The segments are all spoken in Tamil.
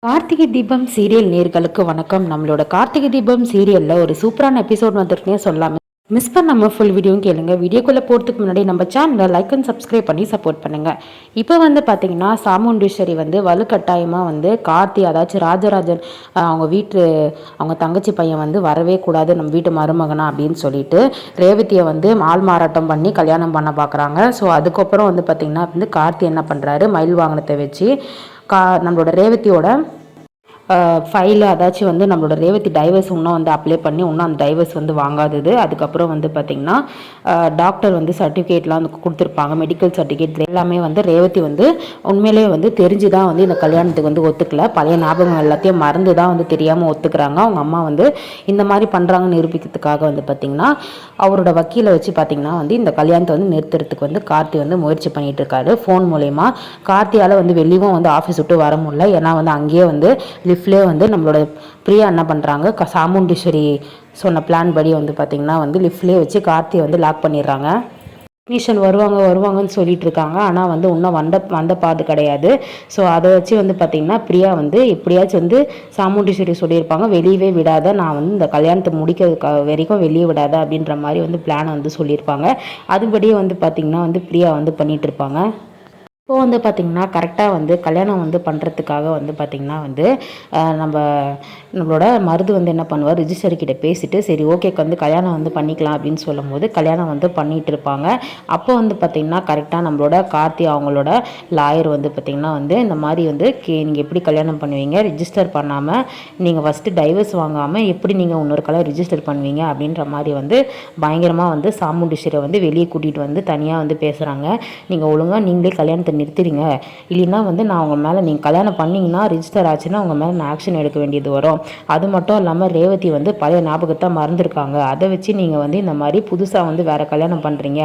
கார்த்திகை தீபம் சீரியல் நேர்களுக்கு வணக்கம். நம்மளோட கார்த்திகை தீபம் சீரியல்ல ஒரு சூப்பரான எபிசோட் வந்துருக்குன்னே சொல்லாம மிஸ் பண்ணாம ஃபுல் வீடியோவும் கேளுங்க. வீடியோக்குள்ளே போகிறதுக்கு முன்னாடி நம்ம சேனலை லைக் அண்ட் சப்ஸ்கிரைப் பண்ணி சப்போர்ட் பண்ணுங்க. இப்போ பார்த்தீங்கன்னா சாமுண்டீஸ்வரி வலுக்கட்டாயமாக கார்த்தி அதாச்சும் ராஜராஜன் அவங்க வீட்டு அவங்க தங்கச்சி பையன் வரவே கூடாது நம்ம வீட்டு மருமகனா அப்படின்னு சொல்லிட்டு ரேவதியை ஆள் மாறாட்டம் பண்ணி கல்யாணம் பண்ண பார்க்குறாங்க. ஸோ அதுக்கப்புறம் பார்த்தீங்கன்னா கார்த்தி என்ன பண்ணுறாரு, மயில் வாகனத்தை வச்சு நம்மளோட ரேவதியோட ஃபைலு அதாச்சும் நம்மளோட ரேவதி டைவர்ஸ் இன்னும் அப்ளை பண்ணி இன்னும் அந்த டைவர்ஸ் வாங்காதது. அதுக்கப்புறம் பார்த்திங்கன்னா டாக்டர் சர்டிஃபிகேட்லாம் கொடுத்துருப்பாங்க, மெடிக்கல் சர்டிஃபிகேட் எல்லாமே ரேவதி உண்மையிலேயே தெரிஞ்சு தான் இந்த கல்யாணத்துக்கு ஒத்துக்கல. பழைய ஞாபகம் எல்லாத்தையும் மறந்து தான் தெரியாமல் ஒத்துக்கிறாங்க. அவங்க அம்மா இந்த மாதிரி பண்ணுறாங்கன்னு நிரூபிக்கிறதுக்காக பார்த்திங்கன்னா அவரோட வக்கீலை வச்சு பார்த்திங்கன்னா இந்த கல்யாணத்தை நிறுத்துறதுக்கு கார்த்தி முயற்சி பண்ணிகிட்டு இருக்காரு. ஃபோன் மூலயமா கார்த்தியால் வெளியும் ஆஃபீஸ் விட்டு வர முடியல. ஏன்னா அங்கேயே லிஃப்ட்லேயே நம்மளோட பிரியா என்ன பண்ணுறாங்க, சாமுண்டீஸ்வரி சொன்ன பிளான் படி பார்த்திங்கன்னா லிஃப்ட்லேயே வச்சு கார்த்தியை லாக் பண்ணிடுறாங்க. டெக்னீஷியன் வருவாங்கன்னு சொல்லிட்டு இருக்காங்க. ஆனால் இன்னும் வந்த பாது கிடையாது. ஸோ அதை வச்சு பார்த்திங்கன்னா பிரியா எப்படியாச்சும் சாமுண்டீஸ்வரி சொல்லியிருப்பாங்க, வெளியவே விடாத, நான் இந்த கல்யாணத்தை முடிக்க வரைக்கும் வெளியே விடாத அப்படின்ற மாதிரி பிளானை சொல்லியிருப்பாங்க. அதுபடியே பார்த்திங்கன்னா பிரியா பண்ணிகிட்டு இருப்பாங்க. இப்போது பார்த்திங்கன்னா கரெக்டாக கல்யாணம் பண்ணுறதுக்காக பார்த்திங்கன்னா நம்மளோட மருது என்ன பண்ணுவார், ரிஜிஸ்டர்கிட்ட பேசிட்டு சரி ஓகேக்கு கல்யாணம் பண்ணிக்கலாம் அப்படின்னு சொல்லும் போது கல்யாணம் பண்ணிகிட்டு இருப்பாங்க. அப்போ பார்த்திங்கன்னா கரெக்டாக நம்மளோட கார்த்தி அவங்களோட லாயர் பார்த்திங்கன்னா இந்த மாதிரி நீங்கள் எப்படி கல்யாணம் பண்ணுவீங்க, ரிஜிஸ்டர் பண்ணாமல் நீங்கள் ஃபஸ்ட்டு டைவர்ஸ் வாங்காமல் எப்படி நீங்கள் இன்னொரு கல்யாணம் ரிஜிஸ்டர் பண்ணுவீங்க அப்படின்ற மாதிரி பயங்கரமாக சாமுண்டீஸ்வரை வெளியே கூட்டிகிட்டு தனியாக பேசுகிறாங்க. நீங்கள் ஒழுங்காக நீங்களே கல்யாணத்தை நிறுத்திடுங்க, இல்லைன்னா நான் உங்கள் மேலே நீங்கள் கல்யாணம் பண்ணிங்கன்னா ரிஜிஸ்டர் ஆச்சுன்னா உங்கள் மேலே நான் ஆக்ஷன் எடுக்க வேண்டியது வரும். அது மட்டும் இல்லாமல் ரேவதி பழைய ஞாபகத்தை மறந்துருக்காங்க, அதை வச்சு நீங்கள் இந்த மாதிரி புதுசாக வேறு கல்யாணம் பண்ணுறீங்க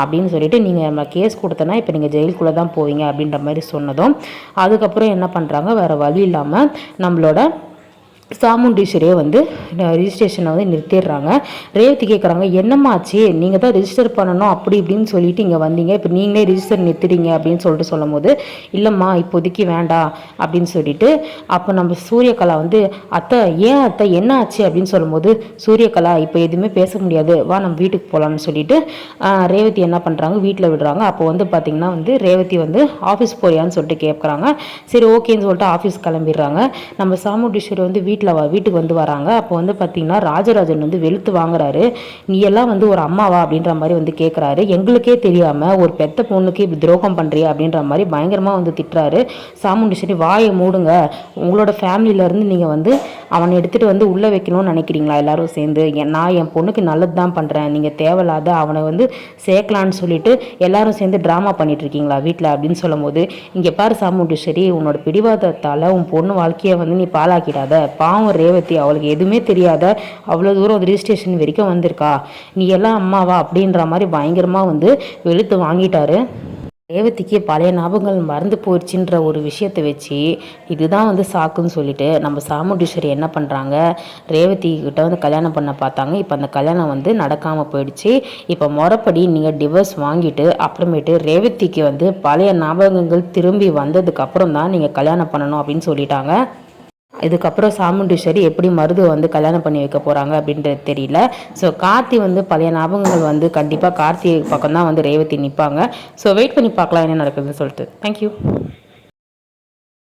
அப்படின்னு சொல்லிட்டு நீங்கள் நம்ம கேஸ் கொடுத்தனா இப்போ நீங்கள் ஜெயிலுக்குள்ளே தான் போவீங்க அப்படின்ற மாதிரி சொன்னதும் அதுக்கப்புறம் என்ன பண்ணுறாங்க, வேறு வழி இல்லாமல் நம்மளோட சாமுண்டீஸ்வரியை ரிஜிஸ்ட்ரேஷனை நிறுத்திடுறாங்க. ரேவதி கேட்குறாங்க, என்னம்மாச்சு, நீங்கள் தான் ரிஜிஸ்டர் பண்ணணும் அப்படி இப்படின்னு சொல்லிட்டு இங்கே வந்தீங்க, இப்போ நீங்களே ரிஜிஸ்டர் நிறுத்திடுங்க அப்படின்னு சொல்லிட்டு சொல்லும் போது இல்லைம்மா இப்போதைக்கு வேண்டாம் அப்படின்னு சொல்லிட்டு அப்போ நம்ம சூரியகலா அத்தை ஏன் அத்தை என்ன ஆச்சு அப்படின்னு சொல்லும்போது சூரியகலா இப்போ எதுவுமே பேச முடியாது, வா நம்ம வீட்டுக்கு போகலான்னு சொல்லிட்டு ரேவதி என்ன பண்ணுறாங்க, வீட்டில் விடுறாங்க. அப்போ பார்த்திங்கன்னா ரேவதி ஆஃபீஸ் போறியான்னு சொல்லிட்டு கேட்குறாங்க. சரி ஓகேன்னு சொல்லிட்டு ஆஃபீஸ் கிளம்பிடுறாங்க. நம்ம சாமுண்டீஸ்வரி வீட்டுக்கு வராங்க. அப்போ பார்த்தீங்கன்னா ராஜராஜன் வெளுத்து வாங்குறாரு, நீ எல்லாம் ஒரு அம்மாவா அப்படின்ற மாதிரி கேட்குறாரு. எங்களுக்கே தெரியாமல் ஒரு பெத்த பொண்ணுக்கு இப்படி துரோகம் பண்ணுறியா அப்படின்ற மாதிரி பயங்கரமாக திட்டுறாரு. சாமுண்டீஸ்வரி வாயை மூடுங்க, உங்களோட ஃபேமிலியிலேருந்து நீங்கள் அவனை எடுத்துகிட்டு உள்ளே வைக்கணும்னு நினைக்கிறீங்களா எல்லாரும் சேர்ந்து, நான் என் பொண்ணுக்கு நல்லது தான் பண்ணுறேன், நீங்கள் தேவையில்லாத அவனை சேர்க்கலான்னு சொல்லிட்டு எல்லாரும் சேர்ந்து ட்ராமா பண்ணிட்டு இருக்கீங்களா வீட்டில் அப்படின்னு சொல்லும் போது இங்கே பாரு சாமுண்டீஸ்வரி, உன்னோட பிடிவாதத்தால் உன் பொண்ணு வாழ்க்கையை நீ பாலாக்கிடாத, பாவம் ரேவதி அவளுக்கு எதுவுமே தெரியாத அவ்வளோ தூரம் ரிஜிஸ்ட்ரேஷன் வரைக்கும் வந்திருக்கா, நீ எல்லாம் அம்மாவா அப்படின்ற மாதிரி பயங்கரமாக வெளுத்து வாங்கிட்டாரு. ரேவதிக்கு பழைய ஞாபகங்கள் மறந்து போயிடுச்சுன்ற ஒரு விஷயத்தை வச்சு இதுதான் சாக்குன்னு சொல்லிட்டு நம்ம சாமுண்டீஸ்வரி என்ன பண்ணுறாங்க, ரேவதி கிட்ட கல்யாணம் பண்ண பார்த்தாங்க. இப்போ அந்த கல்யாணம் நடக்காமல் போயிடுச்சு. இப்போ முறைப்படி நீங்கள் டிவோர்ஸ் வாங்கிட்டு அப்புறமேட்டு ரேவதிக்கு பழைய ஞாபகங்கள் திரும்பி வந்ததுக்கப்புறம் தான் நீங்கள் கல்யாணம் பண்ணணும் அப்படின்னு சொல்லிட்டாங்க. இதுக்கப்புறம் சாமுண்டீஸ்வரி எப்படி மருது கல்யாணம் பண்ணி வைக்க போகிறாங்க அப்படின்றது தெரியல. ஸோ கார்த்தி பழைய ஞாபகங்கள் கண்டிப்பாக கார்த்தி பக்கம் தான் ரேவதி நிற்பாங்க. ஸோ வெயிட் பண்ணி பார்க்கலாம் என்ன நடக்குதுன்னு சொல்லிட்டு. தேங்க்யூ.